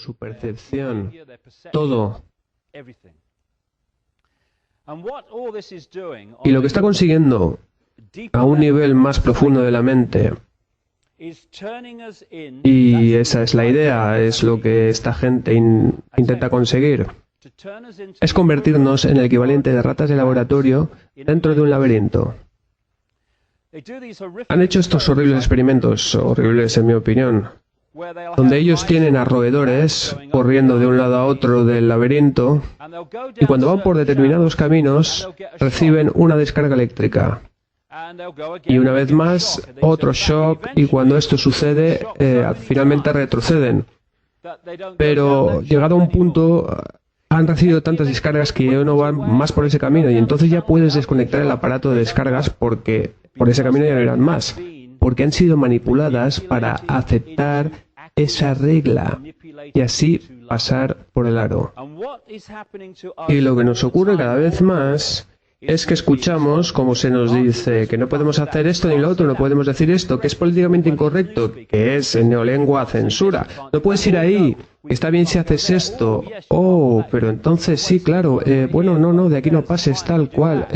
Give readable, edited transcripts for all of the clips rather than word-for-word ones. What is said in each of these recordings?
su percepción, todo. Y lo que está consiguiendo a un nivel más profundo de la mente, y esa es la idea, es lo que esta gente intenta conseguir, es convertirnos en el equivalente de ratas de laboratorio dentro de un laberinto. Han hecho estos horribles experimentos, horribles en mi opinión, donde ellos tienen a roedores corriendo de un lado a otro del laberinto y cuando van por determinados caminos reciben una descarga eléctrica. Y una vez más, otro shock, y cuando esto sucede, finalmente retroceden. Pero llegado a un punto, han recibido tantas descargas que ya no van más por ese camino, y entonces ya puedes desconectar el aparato de descargas porque por ese camino ya no irán más, porque han sido manipuladas para aceptar esa regla y así pasar por el aro. Y lo que nos ocurre cada vez más es que escuchamos como se nos dice que no podemos hacer esto ni lo otro, no podemos decir esto, que es políticamente incorrecto, que es en neolengua censura. No puedes ir ahí, está bien si haces esto. Oh, pero entonces sí, claro, bueno, no, de aquí no pases tal cual.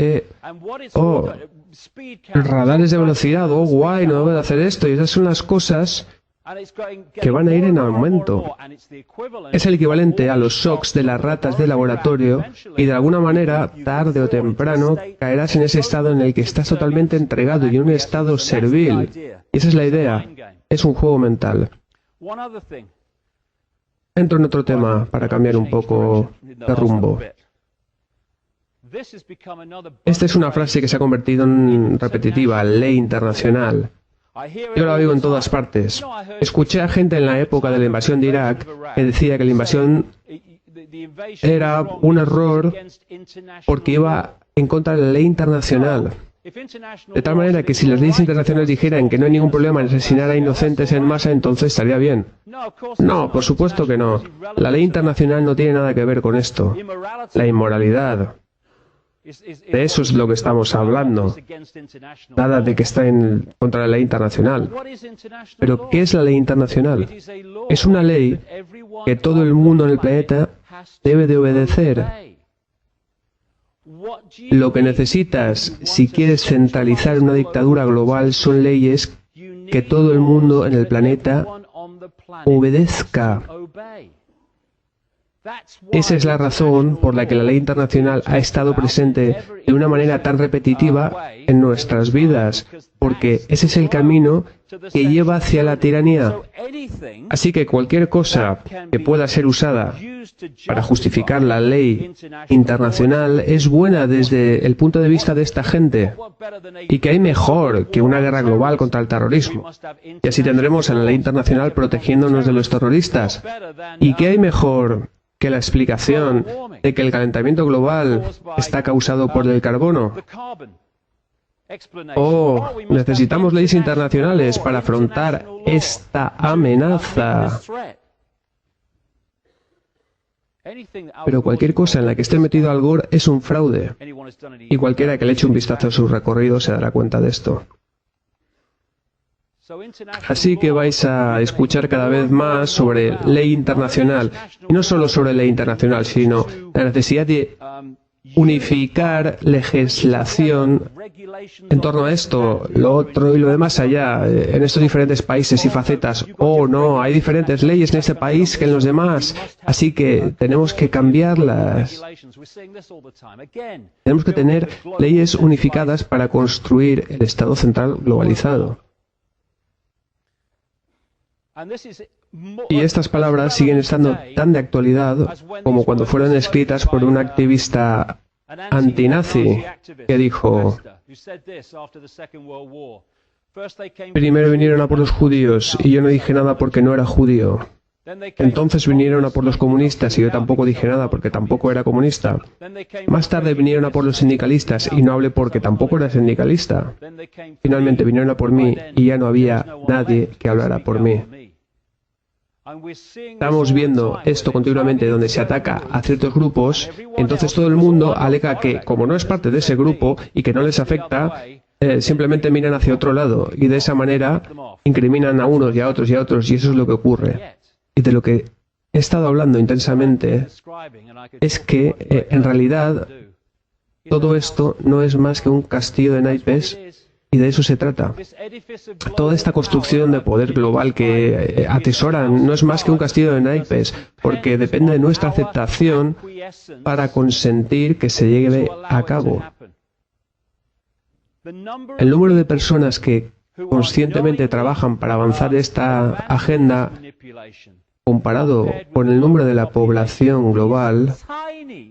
Radares de velocidad, oh, guay, no debo de hacer esto. Y esas son las cosas que van a ir en aumento. Es el equivalente a los shocks de las ratas de laboratorio y de alguna manera, tarde o temprano, caerás en ese estado en el que estás totalmente entregado y en un estado servil. Y esa es la idea. Es un juego mental. Entro en otro tema para cambiar un poco de rumbo. Esta es una frase que se ha convertido en repetitiva, ley internacional. Yo la oigo en todas partes. Escuché a gente en la época de la invasión de Irak que decía que la invasión era un error porque iba en contra de la ley internacional. De tal manera que si las leyes internacionales dijeran que no hay ningún problema en asesinar a inocentes en masa, entonces estaría bien. No, por supuesto que no. La ley internacional no tiene nada que ver con esto. La inmoralidad. De eso es lo que estamos hablando. Nada de que está en contra de la ley internacional. Pero, ¿qué es la ley internacional? Es una ley que todo el mundo en el planeta debe de obedecer. Lo que necesitas, si quieres centralizar una dictadura global, son leyes que todo el mundo en el planeta obedezca. Esa es la razón por la que la ley internacional ha estado presente de una manera tan repetitiva en nuestras vidas, porque ese es el camino que lleva hacia la tiranía. Así que cualquier cosa que pueda ser usada para justificar la ley internacional es buena desde el punto de vista de esta gente. Y que hay mejor que una guerra global contra el terrorismo. Y así tendremos a la ley internacional protegiéndonos de los terroristas. Y que hay mejor que la explicación de que el calentamiento global está causado por el carbono. Oh, necesitamos leyes internacionales para afrontar esta amenaza. Pero cualquier cosa en la que esté metido Al Gore es un fraude. Y cualquiera que le eche un vistazo a su recorrido se dará cuenta de esto. Así que vais a escuchar cada vez más sobre ley internacional. Y no solo sobre ley internacional, sino la necesidad de unificar legislación en torno a esto, lo otro y lo demás allá, en estos diferentes países y facetas. Oh, no, hay diferentes leyes en este país que en los demás, así que tenemos que cambiarlas. Tenemos que tener leyes unificadas para construir el Estado central globalizado. Y estas palabras siguen estando tan de actualidad como cuando fueron escritas por un activista antinazi que dijo: primero vinieron a por los judíos y yo no dije nada porque no era judío. Entonces vinieron a por los comunistas y yo tampoco dije nada porque tampoco era comunista. Más tarde vinieron a por los sindicalistas y no hablé porque tampoco era sindicalista. Finalmente vinieron a por mí y ya no había nadie que hablara por mí. Estamos viendo esto continuamente donde se ataca a ciertos grupos, entonces todo el mundo alega que como no es parte de ese grupo y que no les afecta, simplemente miran hacia otro lado y de esa manera incriminan a unos y a otros y a otros y eso es lo que ocurre. Y de lo que he estado hablando intensamente es que, en realidad, todo esto no es más que un castillo de naipes y de eso se trata. Toda esta construcción de poder global que atesoran no es más que un castillo de naipes, porque depende de nuestra aceptación para consentir que se lleve a cabo. El número de personas que conscientemente trabajan para avanzar esta agenda, comparado con el número de la población global,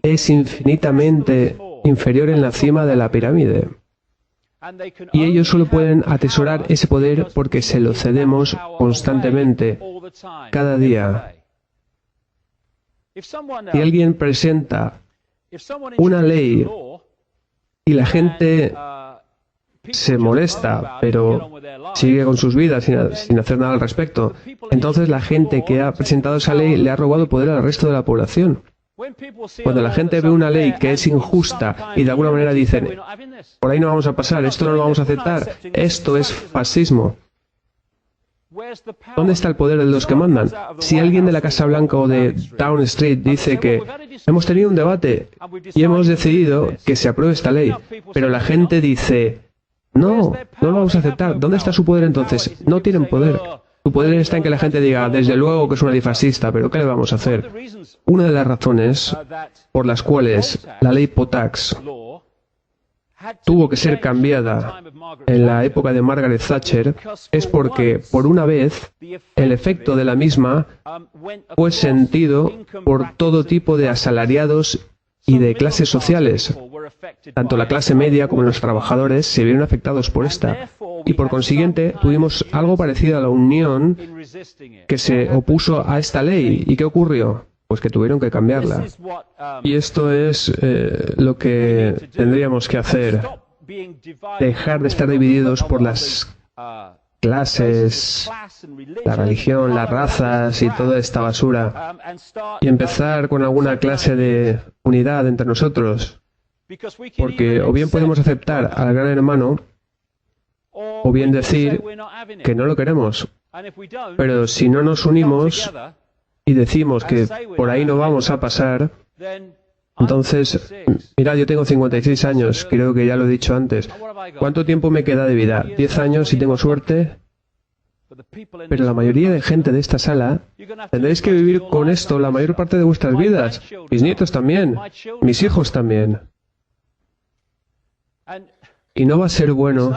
es infinitamente inferior en la cima de la pirámide. Y ellos solo pueden atesorar ese poder porque se lo cedemos constantemente, cada día. Si alguien presenta una ley y la gente se molesta, pero sigue con sus vidas sin hacer nada al respecto, entonces la gente que ha presentado esa ley le ha robado poder al resto de la población. Cuando la gente ve una ley que es injusta y de alguna manera dicen, por ahí no vamos a pasar, esto no lo vamos a aceptar, esto es fascismo. ¿Dónde está el poder de los que mandan? Si alguien de la Casa Blanca o de Downing Street dice que hemos tenido un debate y hemos decidido que se apruebe esta ley, pero la gente dice, no, no lo vamos a aceptar, ¿dónde está su poder entonces? No tienen poder. Su poder está en que la gente diga, desde luego que es una ley fascista, pero ¿qué le vamos a hacer? Una de las razones por las cuales la ley Potax tuvo que ser cambiada en la época de Margaret Thatcher es porque, por una vez, el efecto de la misma fue sentido por todo tipo de asalariados y de clases sociales. Tanto la clase media como los trabajadores se vieron afectados por esta. Y por consiguiente tuvimos algo parecido a la Unión que se opuso a esta ley. ¿Y qué ocurrió? Pues que tuvieron que cambiarla. Y esto es lo que tendríamos que hacer. Dejar de estar divididos por las clases, la religión, las razas y toda esta basura. Y empezar con alguna clase de unidad entre nosotros. Porque o bien podemos aceptar al gran hermano, o bien decir que no lo queremos. Pero si no nos unimos y decimos que por ahí no vamos a pasar, entonces, mirad, yo tengo 56 años, creo que ya lo he dicho antes. ¿Cuánto tiempo me queda de vida? ¿10 años si tengo suerte? Pero la mayoría de gente de esta sala tendréis que vivir con esto la mayor parte de vuestras vidas. Mis nietos también, mis hijos también. Y no va a ser bueno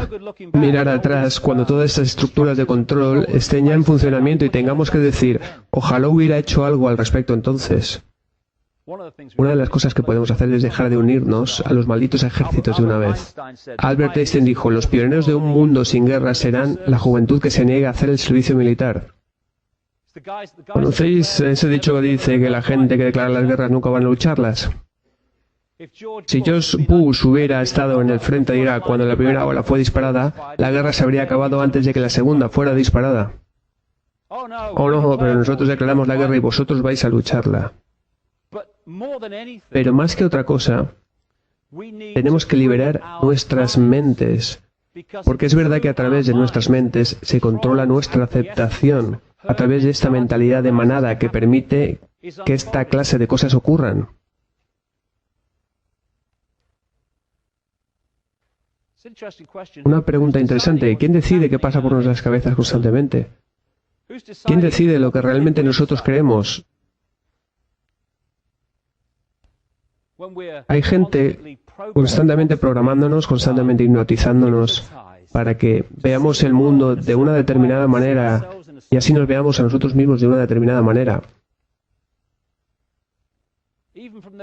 mirar atrás cuando todas estas estructuras de control estén ya en funcionamiento y tengamos que decir, ojalá hubiera hecho algo al respecto entonces. Una de las cosas que podemos hacer es dejar de unirnos a los malditos ejércitos de una vez. Albert Einstein dijo, los pioneros de un mundo sin guerra serán la juventud que se niega a hacer el servicio militar. ¿Conocéis ese dicho que dice que la gente que declara las guerras nunca van a lucharlas? Si George Bush hubiera estado en el frente de Irak cuando la primera bala fue disparada, la guerra se habría acabado antes de que la segunda fuera disparada. Oh no, pero nosotros declaramos la guerra y vosotros vais a lucharla. Pero más que otra cosa, tenemos que liberar nuestras mentes, porque es verdad que a través de nuestras mentes se controla nuestra aceptación, a través de esta mentalidad de manada que permite que esta clase de cosas ocurran. Una pregunta interesante. ¿Quién decide qué pasa por nuestras cabezas constantemente? ¿Quién decide lo que realmente nosotros creemos? Hay gente constantemente programándonos, constantemente hipnotizándonos para que veamos el mundo de una determinada manera y así nos veamos a nosotros mismos de una determinada manera.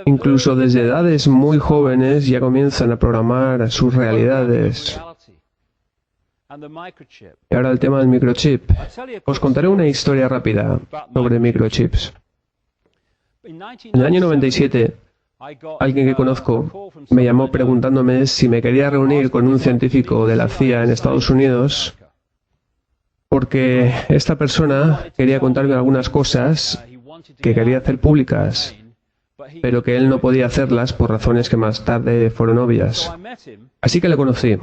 Incluso desde edades muy jóvenes ya comienzan a programar sus realidades. Y ahora el tema del microchip. Os contaré una historia rápida sobre microchips. En el año 97, alguien que conozco me llamó preguntándome si me quería reunir con un científico de la CIA en Estados Unidos porque esta persona quería contarme algunas cosas que quería hacer públicas, pero que él no podía hacerlas por razones que más tarde fueron obvias. Así que le conocí.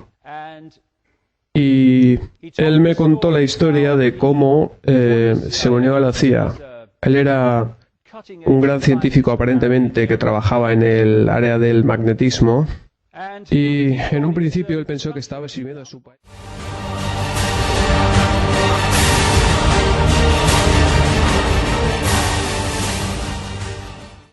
Y él me contó la historia de cómo se unió a la CIA. Él era un gran científico aparentemente que trabajaba en el área del magnetismo, y en un principio él pensó que estaba sirviendo a su país.